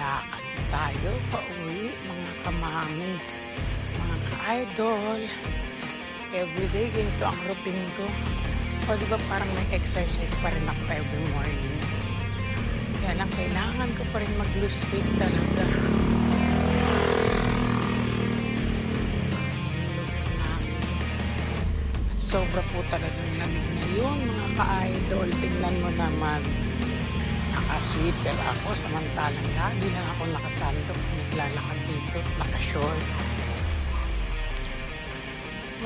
Lakad tayo pauwi, mga kamami, mga ka-idol. Everyday, ganito ang routine ko. O di ba parang may exercise pa rin ako every morning. Kaya lang kailangan ko pa rin mag-lose weight talaga. At sobra po talagang lamig ngayon, mga ka-idol. Tingnan mo naman. Naka-sweater ako, samantalang lagi lang ako nakasandok. Naglalakad dito, naka-short.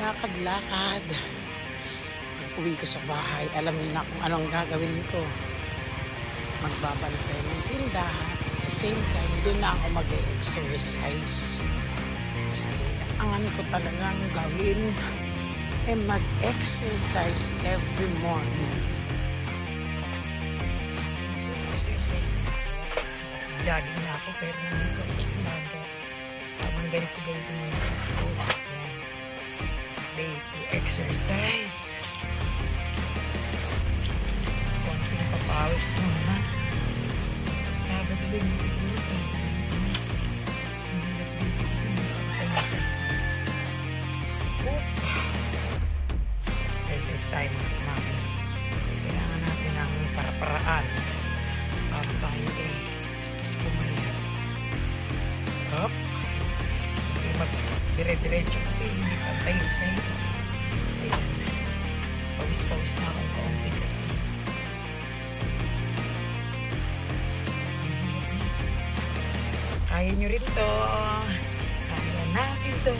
Lakad-lakad. Pag-uwi ko sa bahay, alam niyo na kung anong gagawin ko. Magbabantay ng tindahan. At the same time, doon na ako mag-exercise. Kasi ang ko talagang gawin ay mag-exercise every morning. Jogging na ako pero hindi ko umaga. Habang ganito mo sa ako. Day to exercise. Konting papawis naman. Sabado din siguro. Exercise tayo mga kumami. Kailangan natin ang para-paraan. Bago tayo pumayat. Up. Hindi mag-dire-diretso kasi hindi pantay yung sa'yo. Ayan. Pawis-pawis na akong kaunti kasi. Kaya nyo rin to. Kaya natin to.